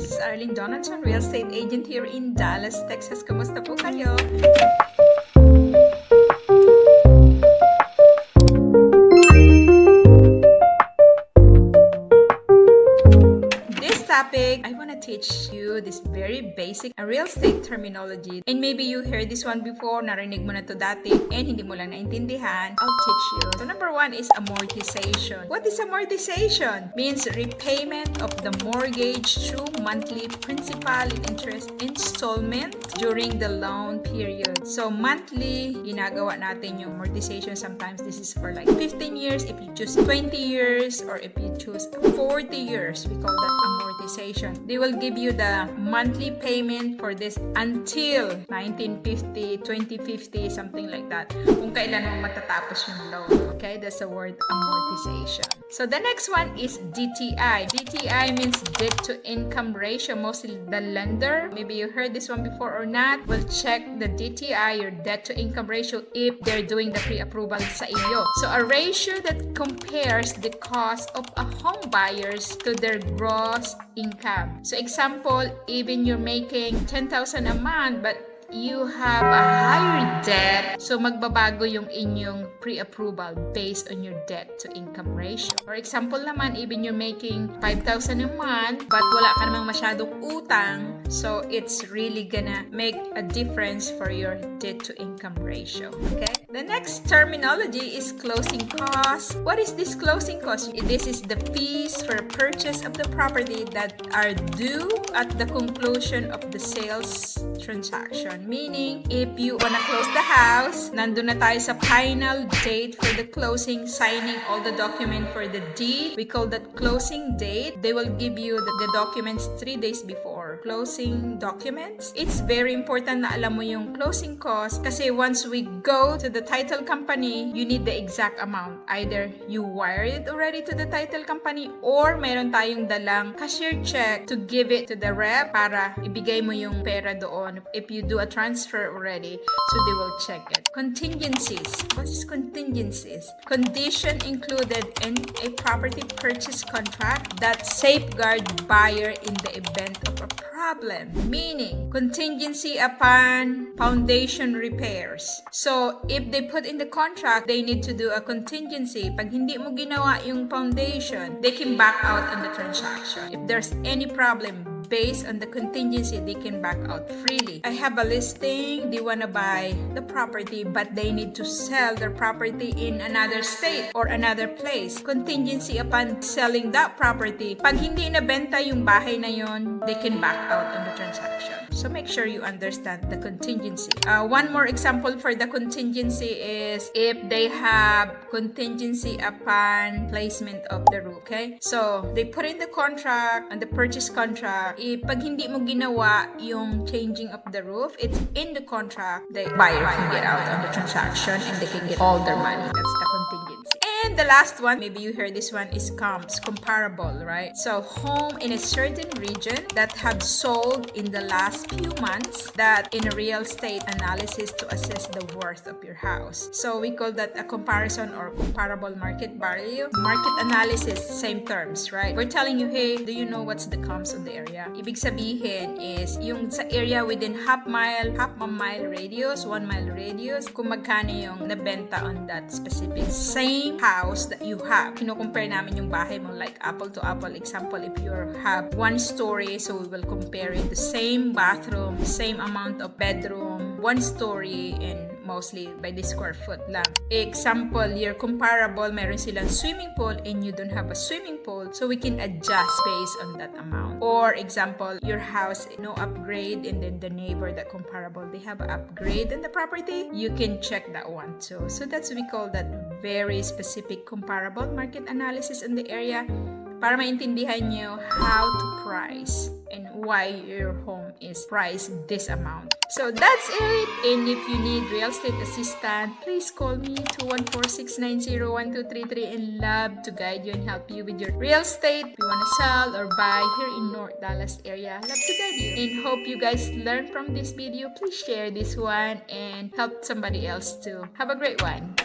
This is Arlene Donaldson, real estate agent here in Dallas, Texas. Kamusta po kayo? Topic, I want to teach you this very basic real estate terminology. And maybe you heard this one before, narinig mo na to dati, and hindi mo lang naintindihan. I'll teach you. So number one is amortization. What is amortization? Means repayment of the mortgage through monthly principal and interest installment during the loan period. So monthly, ginagawa natin yung amortization. Sometimes this is for like 15 years, if you choose 20 years, or if you choose 40 years, we call that amortization. They will give you the monthly payment for this until 1950, 2050, something like that. Kung kailan mo matatapos yung loan. Okay, that's the word amortization. So the next one is DTI. DTI means debt to income ratio. Mostly the lender, maybe you heard this one before or not, will check the DTI, your debt to income ratio, if they're doing the pre-approval sa iyo. So a ratio that compares the cost of a home buyers to their gross income. So example, even you're making 10,000 a month but you have a higher debt, so magbabago yung inyong pre-approval based on your debt to income ratio. For example naman, even you're making 5,000 a month but wala ka namang masyadong utang, so it's really gonna make a difference for your debt to income ratio. Okay? The next terminology is closing costs. What is this closing cost? This is the fees for purchase of the property that are due at the conclusion of the sales transaction. Meaning, if you wanna close the house, nandun na tayo sa final date for the closing, signing all the document for the deed. We call that closing date. They will give you the documents 3 days before. Closing documents. It's very important na alam mo yung closing cost kasi once we go to the title company, you need the exact amount. Either you wire it already to the title company or meron tayong dalang cashier check to give it to the rep para ibigay mo yung pera doon. If you do a transfer already, so they will check it. Contingencies. What is contingencies? Condition included in a property purchase contract that safeguard buyer in the event of a problem. Meaning, contingency upon foundation repairs. So, if they put in the contract, they need to do a contingency. Pag hindi mo ginawa yung foundation, they can back out on the transaction. If there's any problem, based on the contingency, they can back out freely. I have a listing, they wanna buy the property but they need to sell their property in another state or another place. Contingency upon selling that property, pag hindi nabenta yung bahay na yon, they can back out on the transaction. So make sure you understand the contingency. One more example for the contingency is if they have contingency upon placement of the roof. Okay? So they put in the contract and the purchase contract. Pag hindi mo ginawa yung changing of the roof, it's in the contract, the buyer can get out on the transaction and they can get all their money. That's the contingency. And the last one, maybe you heard this one, is comps, comparable, right? So home in a certain region that have sold in the last few months, that in a real estate analysis to assess the worth of your house. So we call that a comparison or comparable market value. Market analysis, same terms, right? We're telling you, hey, do you know what's the comps of the area? Ibig sabihin is yung sa area within half a mile radius, 1 mile radius, kung magkano yung nabenta on that specific same house that you have. Kino-compare namin yung bahay mo like apple to apple. Example, if you have 1 story, so we will compare it the same bathroom, same amount of bedroom, 1 story, and mostly by the square foot lang. Example, you're comparable, meron silang swimming pool and you don't have a swimming pool, so we can adjust based on that amount. Or example, your house, no upgrade, and then the neighbor that comparable, they have an upgrade in the property, you can check that one too. So that's we call that very specific comparable market analysis in the area para maintindihan nyo how to price and why your home is priced this amount. So that's it. And if you need real estate assistant, please call me 214-690-1233 and love to guide you and help you with your real estate. If you want to sell or buy here in North Dallas area, love to guide you. And hope you guys learn from this video. Please share this one and help somebody else too. Have a great one.